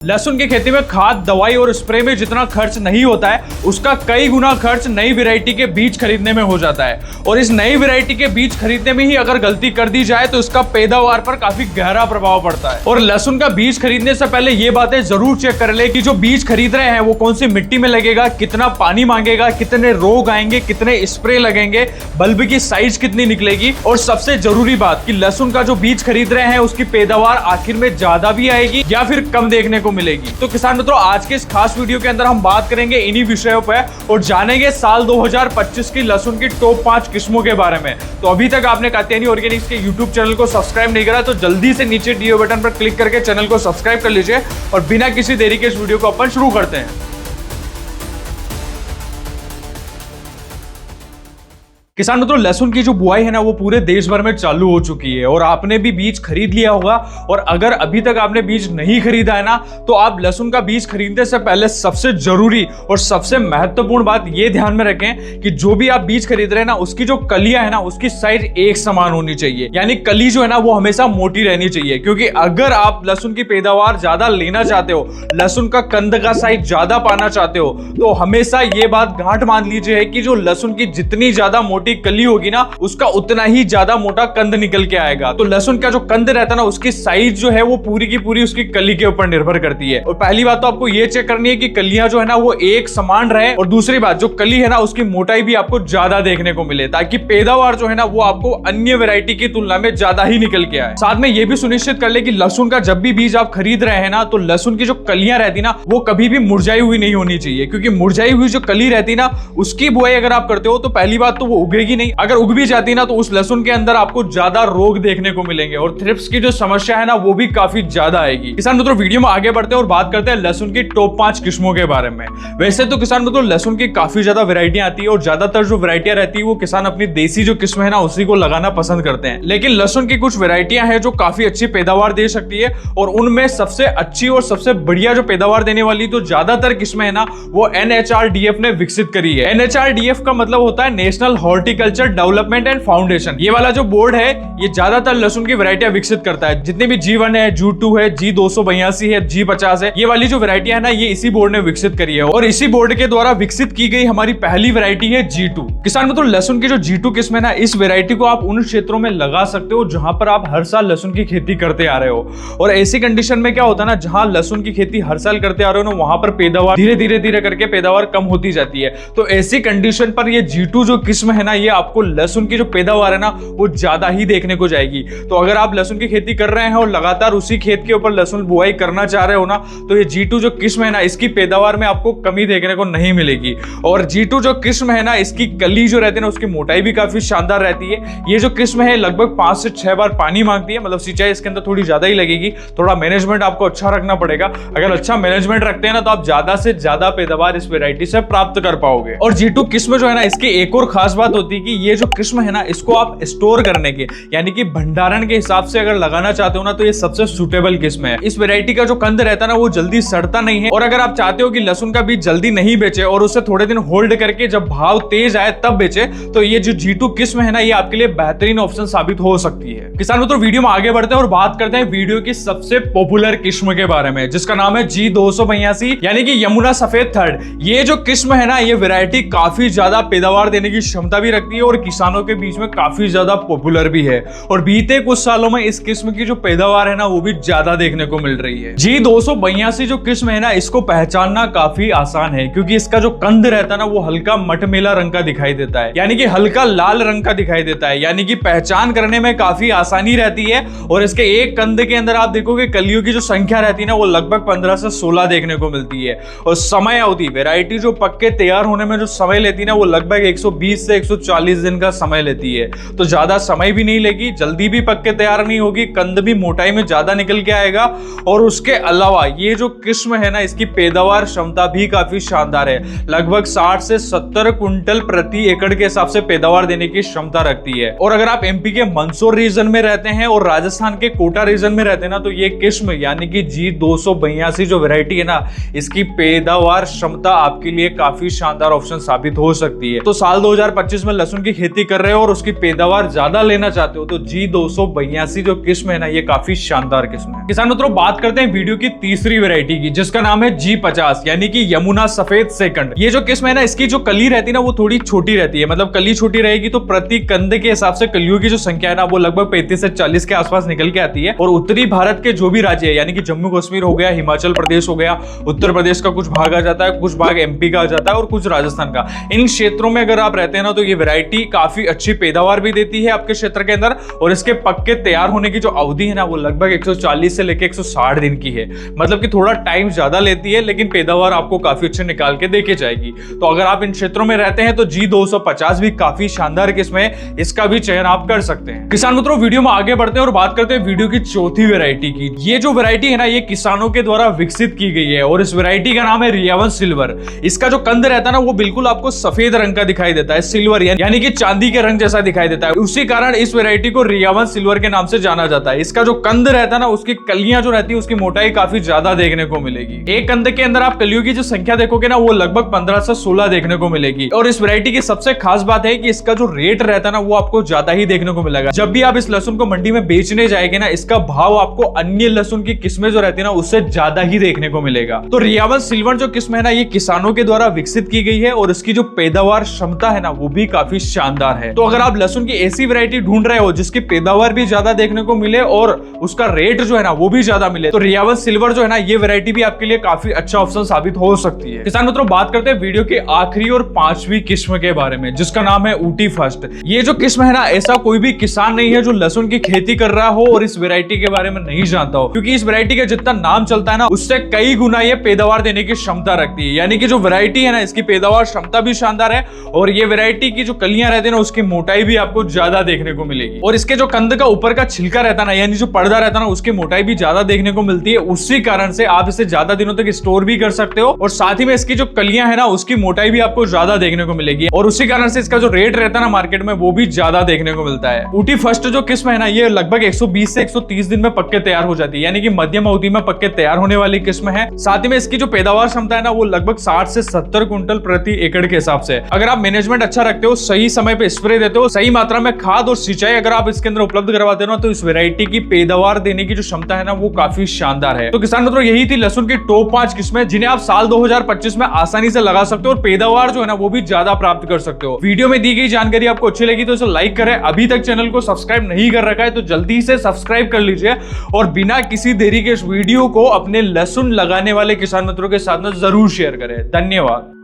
लहसुन की खेती में खाद, दवाई और स्प्रे में जितना खर्च नहीं होता है उसका कई गुना खर्च नई वैरायटी के बीज खरीदने में हो जाता है। और इस नई वैरायटी के बीज खरीदने में ही अगर गलती कर दी जाए तो इसका पैदावार पर काफी गहरा प्रभाव पड़ता है। और लहसुन का बीज खरीदने से पहले ये बातें जरूर चेक कर ले कि जो बीज खरीद रहे हैं वो कौन सी मिट्टी में लगेगा, कितना पानी मांगेगा, कितने रोग आएंगे, कितने स्प्रे लगेंगे, बल्ब की साइज कितनी निकलेगी। और सबसे जरूरी बात कि लहसुन का जो बीज खरीद रहे हैं उसकी पैदावार आखिर में ज्यादा भी आएगी या फिर कम देखने को मिलेगी। तो किसान मित्रों, आज के इस खास वीडियो के अंदर हम बात करेंगे इन्हीं विषयों पर और जानेंगे साल 2025 की लहसुन की टॉप 5 किस्मों के बारे में। तो अभी तक आपने कात्यायनी ऑर्गेनिक्स के यूट्यूब चैनल को सब्सक्राइब नहीं करा तो जल्दी से नीचे दिए बटन पर क्लिक करके चैनल को सब्सक्राइब कर लीजिए और बिना किसी देरी के इस वीडियो को अपन शुरू करते हैं। किसान मित्रों, लहसुन की जो बुआई है ना वो पूरे देश भर में चालू हो चुकी है और आपने भी बीज खरीद लिया होगा। और अगर अभी तक आपने बीज नहीं खरीदा है ना तो आप लहसुन का बीज खरीदने से पहले सबसे जरूरी और सबसे महत्वपूर्ण बात ये ध्यान में रखें कि जो भी आप बीज खरीद रहे हैं ना उसकी जो कलियां है ना उसकी साइज एक समान होनी चाहिए। यानी कली जो है ना वो हमेशा मोटी रहनी चाहिए, क्योंकि अगर आप लहसुन की पैदावार ज्यादा लेना चाहते हो, लहसुन का कंद का साइज ज्यादा पाना चाहते हो तो हमेशा ये बात गांठ मान लीजिए कि जो लहसुन की जितनी ज्यादा मोटी कली होगी ना उसका उतना ही ज्यादा मोटा कंद निकल के आएगा। तो लहसुन का जो कंद रहता है ना उसकी साइज जो है वो पूरी की पूरी उसकी कली के ऊपर निर्भर करती है। और पहली बात तो आपको ये चेक करनी है कि कलियां जो है ना वो एक समान रहे, और दूसरी बात जो कली है ना उसकी मोटाई भी आपको ज्यादा देखने को मिले, ताकि पैदावार जो है ना वो आपको अन्य वैरायटी की तुलना में ज्यादा ही निकल के आए। साथ में ये भी सुनिश्चित कर ले कि लहसुन का जब भी बीज आप खरीद रहे हैं ना तो लहसुन की जो कलियां रहती ना वो कभी भी मुरझाई हुई नहीं होनी चाहिए, क्योंकि मुरझाई हुई जो कली रहती ना उसकी बुआई अगर आप करते हो तो पहली बात तो वो उगेगी नहीं, अगर उग भी जाती ना तो उस लहसुन के अंदर आपको ज्यादा रोग देखने को मिलेंगे और थ्रिप्स की जो समस्या है ना वो भी काफी ज्यादा आएगी। किसान मित्रों, वीडियो में आगे बढ़ते हैं और बात करते हैं लहसुन की टॉप 5 किस्मों के बारे में। वैसे तो किसान मित्रों लहसुन की काफी ज्यादा वैरायटियां आती है और ज्यादातर जो वैरायटियां रहती है वो किसान अपनी देसी जो किस्म है ना उसी को लगाना पसंद करते हैं। लेकिन लहसुन की कुछ वैरायटियां हैं जो काफी अच्छी पैदावार दे सकती है और उनमें सबसे अच्छी और सबसे बढ़िया जो पैदावार देने वाली तो ज्यादातर किस्में है ना वो NHRDF ने विकसित करी है। NHRDF का मतलब होता है national horticulture development and foundation. ये वाला जो बोर्ड है ये ज्यादातर लहसुन की वैरायटियां विकसित करता है। जितने भी G1 है, G2 है, G282 है, G50 है, ये वाली जो वैरायटियां है ना ये इसी बोर्ड ने विकसित करी है और इसी बोर्ड के द्वारा विकसित की गई हमारी पहली वैरायटी है G2। किसान मित्रों, लहसुन की जो G2 किस्म है ना इस वैरायटी को आप उन क्षेत्रों में लगा सकते हो जहां पर आप हर साल लहसुन की खेती करते आ रहे हो। और ऐसी कंडीशन में क्या होता है ना, जहां लहसुन की खेती हर साल करते आ रहे हो ना वहां पर पैदावार धीरे करके पैदावार कम होती जाती है। तो ऐसी कंडीशन पर ये G2 जो किस्म है ना ये आपको लहसुन की जो पैदावार है ना वो ज्यादा ही देखने को जाएगी। तो अगर आप लहसुन की खेती कर रहे हैं और लगातार उसी खेत के ऊपर लहसुन बुआई करना चाह रहे हो ना तो ये G2 जो किस्म है ना इसकी पैदावार में आपको कमी देखने को नहीं मिलेगी। और G2 जो किस्म है ना इसकी कली जो रहती है ना उसकी मोटाई भी काफी शानदार रहती है। ये जो किस्म है लगभग 5 से 6 बार पानी मांगती है, मतलब सिंचाई इसके अंदर थोड़ी ज्यादा ही लगेगी। थोड़ा मैनेजमेंट आपको अच्छा रखना पड़ेगा। अगर अच्छा मैनेजमेंट रखते हैं ना तो आप ज्यादा से ज्यादा पैदावार इस वैरायटी से प्राप्त कर पाओगे। और G2 किस्म जो है ना इसकी एक और खास बात होती है कि ये जो किस्म है ना इसको आप स्टोर करने के यानी कि भंडारण के हिसाब से अगर लगाना चाहते हो ना तो ये सबसे सुटेबल किस्म है। इस वैरायटी का जो कंद रहता है ना वो जल्दी सड़ता नहीं है। और अगर आप चाहते हो कि लहसुन का बीज जल्दी नहीं बेचे और उसे थोड़े दिन होल्ड करके जब भाव तेज आए तब बेचे तो ये जो G2 किस्म है ना ये आपके लिए बेहतरीन ऑप्शन साबित हो सकती है। किसान मित्रों, वीडियो में आगे बढ़ते हैं और बात करते हैं वीडियो की सबसे पॉपुलर किस्म के बारे में जिसका नाम है G282 यानी कि यमुना सफेद थर्ड। ये जो किस्म है ना ये वैरायटी काफी ज्यादा पैदावार देने की क्षमता भी रखती है और किसानों के बीच में काफी ज्यादा पॉपुलर भी है। और बीते कुछ सालों में इस किस्म की जो पैदावार है ना वो भी ज्यादा देखने को मिल रही है। G282 जो किस्म है ना इसको पहचानना काफी आसान है, क्योंकि इसका जो कंद रहता है ना वो हल्का मटमेला रंग का दिखाई देता है, यानी कि हल्का लाल रंग का दिखाई देता है, यानी कि पहचान करने में काफी आसानी रहती है। और इसके एक कंद के अंदर आप देखोगे कलियों की जो संख्या रहती है ना वो लगभग 15 से 16 देखने को मिलती है। और समय अवधि वैरायटी जो पक्के तैयार होने में जो समय लेती है ना वो लगभग 120 से 140 दिन का समय लेती है। तो ज्यादा समय भी नहीं लेगी, जल्दी भी पक के तैयार नहीं होगी, कंद भी मोटाई में ज्यादा निकल के आएगा। और उसके अलावा ये जो किस्म है ना इसकी पैदावार क्षमता भी काफी शानदार है, लगभग 60 से 70 क्विंटल प्रति एकड़ के हिसाब से पैदावार देने की क्षमता रखती है। और अगर आप एमपी के मंदसौर रीजन में रहते हैं और राजस्थान के कोटा रीजन में रहते हैं ना तो ये किस्म यानी कि G282 जो वैरायटी है ना इसकी पैदावार क्षमता आपके लिए काफी शानदार ऑप्शन साबित हो सकती है। तो साल 2025 में लहसुन की खेती कर रहे हो और उसकी पैदावार ज्यादा लेना चाहते हो तो G282 जो किस्म है ना, ये काफी शानदार किस्म है। किसान मित्रों, बात करते हैं वीडियो की तीसरी वैरायटी की, जिसका नाम है G50 यानी कि यमुना सफेद सेकंड। ये जो किस्म है ना, इसकी जो कली रहती है ना वो थोड़ी छोटी रहती है, मतलब कली छोटी रहेगी तो प्रति कंद के हिसाब से कलियों की जो संख्या है ना वो लगभग 35 से 40 के आसपास निकल के आती है। और उत्तरी भारत के जो भी राज्य है, यानी कि जम्मू कश्मीर हो गया, हिमाचल प्रदेश हो गया, उत्तर प्रदेश का कुछ भाग आ जाता है, कुछ भाग MP का आ जाता है और कुछ राजस्थान का, इन क्षेत्रों में अगर आप रहते हैं ना तो ये वैरायटी काफी अच्छी पैदावार भी देती है आपके क्षेत्र के अंदर। और इसके पक्के तैयार होने की जो अवधि है ना वो लगभग 140 से लेकर 160 दिन की है, मतलब कि थोड़ा टाइम ज्यादा लेती है लेकिन पैदावार आपको काफी अच्छे निकाल के देके जाएगी। तो अगर आप इन क्षेत्रों में रहते हैं तो G250 भी काफी शानदार किस्म है, इसका भी चयन आप कर सकते हैं। किसान मित्रों, वीडियो में आगे बढ़ते हैं और बात करते हैं वीडियो की चौथी वैरायटी की। ये जो वैरायटी है ना ये किसानों के द्वारा विकसित की गई है और इस वैरायटी का नाम है रियावन सिल्वर। इसका जो कंद रहता है ना वो बिल्कुल आपको सफेद रंग का दिखाई देता है, सिल्वर यानी कि चांदी के रंग जैसा दिखाई देता है। उसी कारण इस वैरायटी को रियावन सिल्वर के नाम से जाना जाता है। इसका जो कंद रहता है ना उसकी कलियां जो रहती है उसकी मोटाई काफी ज्यादा देखने को मिलेगी। एक कंद के अंदर आप कलियों की जो संख्या देखोगे ना वो लगभग 15 से 16 देखने को मिलेगी। और इस वैरायटी की सबसे खास बात है कि इसका जो रेट रहता है ना वो आपको ज्यादा ही देखने को मिलेगा। जब भी आप इस लहसुन को मंडी में बेचने जाएंगे ना, इसका भाव आपको अन्य लहसुन की किस्में जो रहती है ना उससे ज्यादा ही देखने को मिलेगा। तो रियावन सिल्वर जो किस्म है ना ये किसानों के द्वारा विकसित की गई है और इसकी जो पैदावार क्षमता है ना वो भी काफी शानदार है। तो अगर आप लहसुन की ऐसी वैरायटी ढूंढ रहे हो जिसकी पैदावार भी ज्यादा देखने को मिले और उसका रेट जो है ना वो भी ज्यादा मिले, तो रियावन सिल्वर जो है ना ये वैरायटी भी आपके लिए काफी अच्छा ऑप्शन साबित हो सकती है। किसान मित्रों, बात करते हैं वीडियो के आखिरी और पांचवी किस्म के बारे में, जिसका नाम है ऊटी फर्स्ट। ये जो किस्म है ना, ऐसा कोई भी किसान नहीं है जो लहसुन की खेती कर रहा हो और इस वैरायटी के बारे में नहीं जानता हो, क्योंकि इस वैरायटी का जितना नाम चलता है ना उससे कई गुना ये पैदावार देने की क्षमता रखती है। यानी कि जो वैरायटी है ना इसकी पैदावार क्षमता भी शानदार है और ये वैरायटी की जो कलियां रहती है ना उसकी मोटाई भी आपको ज्यादा देखने को मिलेगी। और इसके जो कंद का ऊपर का छिलका रहता है ना, यानी जो पर्दा रहता है ना, उसकी मोटाई भी ज्यादा देखने को मिलती है। उसी कारण से आप इसे ज्यादा दिनों तक स्टोर भी कर सकते हो और साथ ही में इसकी जो कलियां है ना उसकी मोटाई भी आपको ज्यादा देखने को मिलेगी। और उसी कारण से इसका जो रेट रहता है ना मार्केट में वो भी ज्यादा देखने को मिलता है। ऊटी फर्स्ट जो किस्म है ना ये लगभग 120 से 130 दिन में पक्के तैयार हो जाती है, यानी कि मध्यम अवधि में पक्के तैयार होने वाली किस्म है। साथ ही में इसकी जो पैदावार क्षमता है ना वो लगभग 60 से 70 क्विंटल प्रति एकड़ के हिसाब से। अगर आप मैनेजमेंट अच्छा रखते हो, सही समय पे स्प्रे देते हो, सही मात्रा में खाद और सिंचाई अगर आप इसके अंदर उपलब्ध करवाते हो ना, तो इस वैरायटी की पैदावार देने की जो क्षमता है ना वो काफी शानदार है। तो किसान मित्रों, यही थी लहसुन की टॉप 5 किस्में जिन्हें आप साल 2025 में आसानी से लगा सकते हो और पैदावार जो है ना वो भी ज्यादा प्राप्त कर सकते हो। वीडियो में दी गई जानकारी आपको अच्छी लगी तो इसे लाइक करें। अभी तक चैनल को सब्सक्राइब नहीं कर रखा है तो जल्दी से सब्सक्राइब कर लीजिए और बिना किसी देरी के इस वीडियो को अपने लहसुन लगाने वाले किसान मित्रों के साथ में जरूर शेयर करें। धन्यवाद।